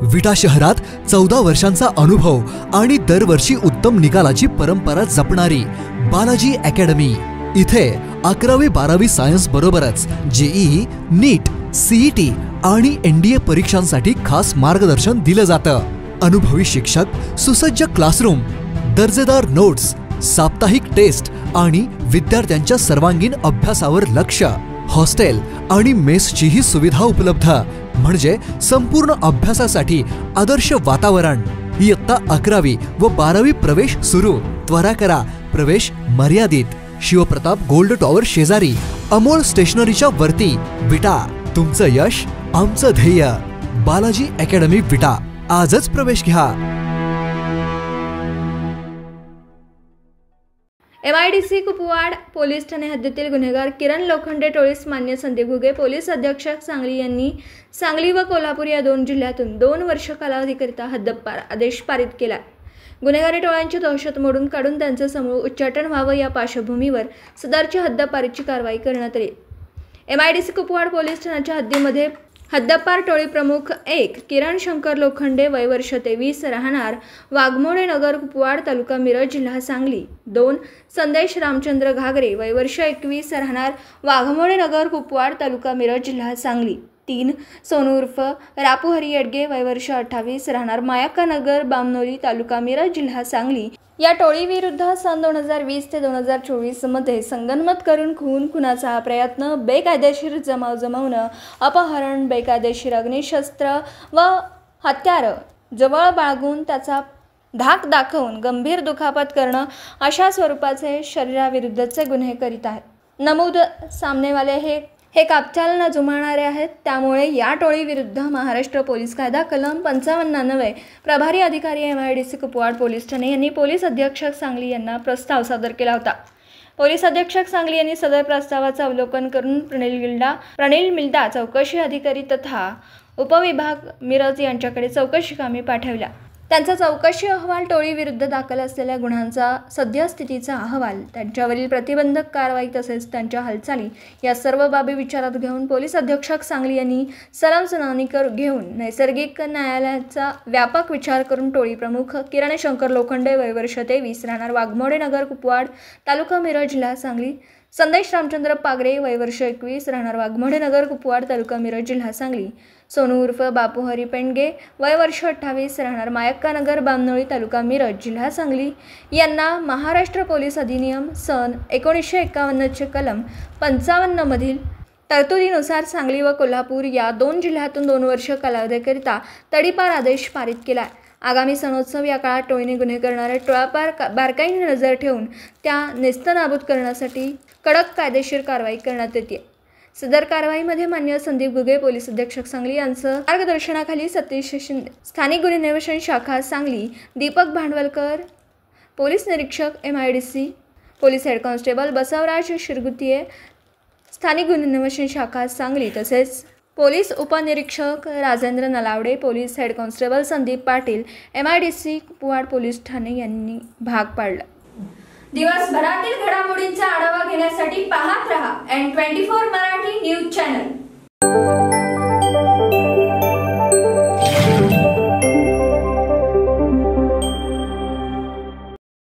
विटा शहरात 14 वर्षांचा अनुभव आणि दरवर्षी उत्तम निकालाची परंपरा जपणारी बालाजी अकॅडमी। इथे 11वी-12वी सायन्स बरोबरच जेईई, नीट, सीईटी आणि एनडीए परीक्षांसाठी खास मार्गदर्शन दिलं जातं। अनुभवी शिक्षक, सुसज्ज क्लासरूम, दर्जेदार नोट्स, साप्ताहिक टेस्ट आणि विद्यार्थ्यांच्या सर्वांगीण अभ्यासावर लक्ष। हॉस्टेल आणि मेसचीही सुविधा उपलब्ध, म्हणजे संपूर्ण अभ्यासासाठी आदर्श वातावरण। इयत्ता 11वी व 12वी प्रवेश सुरू। त्वरा करा, प्रवेश मर्यादित। शिवप्रताप गोल्ड टॉवर शेजारी, अमोल स्टेशनरीच्या वरती, विटा। तुमचं यश आमचं ध्येय। बालाजी अकॅडमी विटा, आजच प्रवेश घ्या। MIDC कुपवाड पोलीस ठाणे हद्दीतील गुन्हेगार किरण लोखंडे टोळीस मान्य संदीप घुगे पोलीस अधीक्षक सांगली यांनी सांगली व कोल्हापूर या 2 जिल्ह्यातून 2 वर्ष कालावधीकरिता हद्दपार आदेश पारित केला। गुन्हेगारी टोळ्यांची दहशत मोडून काढून त्यांचे समूळ उच्चाटन व्हावं या पार्श्वभूमीवर सदरची हद्दपारीची कारवाई करण्यात आली। MIDC कुपवाड पोलीस ठाण्याच्या हद्दीमध्ये हद्दपार टोळी प्रमुख 1 किरण शंकर लोखंडे वय वर्ष 23 राहणार वाघमोडे नगर कुपवाड तालुका मिरज जिल्हा सांगली। 2 संदेश रामचंद्र घागरे वय वर्ष 21 राहणार वाघमोडे नगर कुपवाड तालुका मिरज जिल्हा सांगली। 3 सोनू उर्फ रापू हरी येडगे वय वर्ष 28 राहणार मायाक्का नगर बामनोली तालुका मिरज जिल्हा सांगली या टोळीविरुद्ध सन 2020 ते 2024 मध्ये संगनमत करून खुनाचा प्रयत्न, बेकायदेशीर जमाव जमवणं, अपहरण, बेकायदेशीर अग्निशस्त्र व हत्यारं जवळ बाळगून त्याचा धाक दाखवून गंभीर दुखापत करणं अशा स्वरूपाचे शरीराविरुद्धचे गुन्हे करीत आहेत। नमूद सामनेवाले हे कापचाल न जुमानणारे आहेत। त्यामुळे या टोळीविरुद्ध महाराष्ट्र पोलीस कायदा कलम 55 प्रभारी अधिकारी MIDC कुपवाड पोलीस ठाणे यांनी पोलीस अधीक्षक सांगली यांना प्रस्ताव सादर केला होता। पोलीस अधीक्षक सांगली यांनी सदर प्रस्तावाचे अवलोकन करून प्रणिल मिल्दा चौकशी अधिकारी तथा उपविभाग मिरज यांच्याकडे चौकशी कामे पाठवल्या। त्यांचा चौकशी अहवाल, टोळीविरुद्ध दाखल असलेल्या गुन्ह्यांचा सद्यस्थितीचा अहवाल, त्यांच्यावरील प्रतिबंधक कारवाई तसेच त्यांच्या हालचाली या सर्व बाबी विचारात घेऊन पोलीस अधीक्षक सांगली यांनी सलम सुनावणी घेऊन नैसर्गिक न्यायालयाचा व्यापक विचार करून टोळी प्रमुख किरण शंकर लोखंडे वय वर्ष 23 राहणार वाघमोडे नगर कुपवाड तालुका मिरज जिल्हा सांगली, संदेश रामचंद्र पागरे वय वर्ष 21 राहणार वाघमोडे नगर कुपवाड तालुका मिरज जिल्हा सांगली, सोनू उर्फ बापू हरी पेंडगे वय वर्ष 28 राहणार मायक्का नगर बामनोळी तालुका मिरज जिल्हा सांगली यांना महाराष्ट्र पोलीस अधिनियम सन 1951 चे कलम 55 मधील तरतुदीनुसार सांगली व कोल्हापूर या 2 जिल्ह्यातून 2 वर्ष कालावधीकरिता तडीपार आदेश पारित केला। आगामी सणोत्सव या काळात टोळीने गुन्हे करणाऱ्या टोळापार बारकाईने नजर ठेवून त्या नेस्तनाबूत करण्यासाठी कडक कायदेशीर कारवाई करण्यात येते। सदर कारवाईमध्ये मान्य संदीप घुगे पोलीस अधीक्षक सांगली यांचं मार्गदर्शनाखाली सतीश शिंदे स्थानिक गुन्हे अन्वेषण शाखा सांगली, दीपक भांडवलकर पोलीस निरीक्षक MIDC police head constable Basavaraj Shirgutiye स्थानिक गुन्हे अन्वेषण शाखा सांगली तसेच पोलीस उपनिरीक्षक Rajendra Nalawade police head constable Sandeep Patil MIDC Kupwad police ठाणे यांनी भाग पाडला। दिवसभरातील घडामोडींचा आढावा घेण्यासाठी पाहत रहा N24 मराठी न्यूज चॅनल।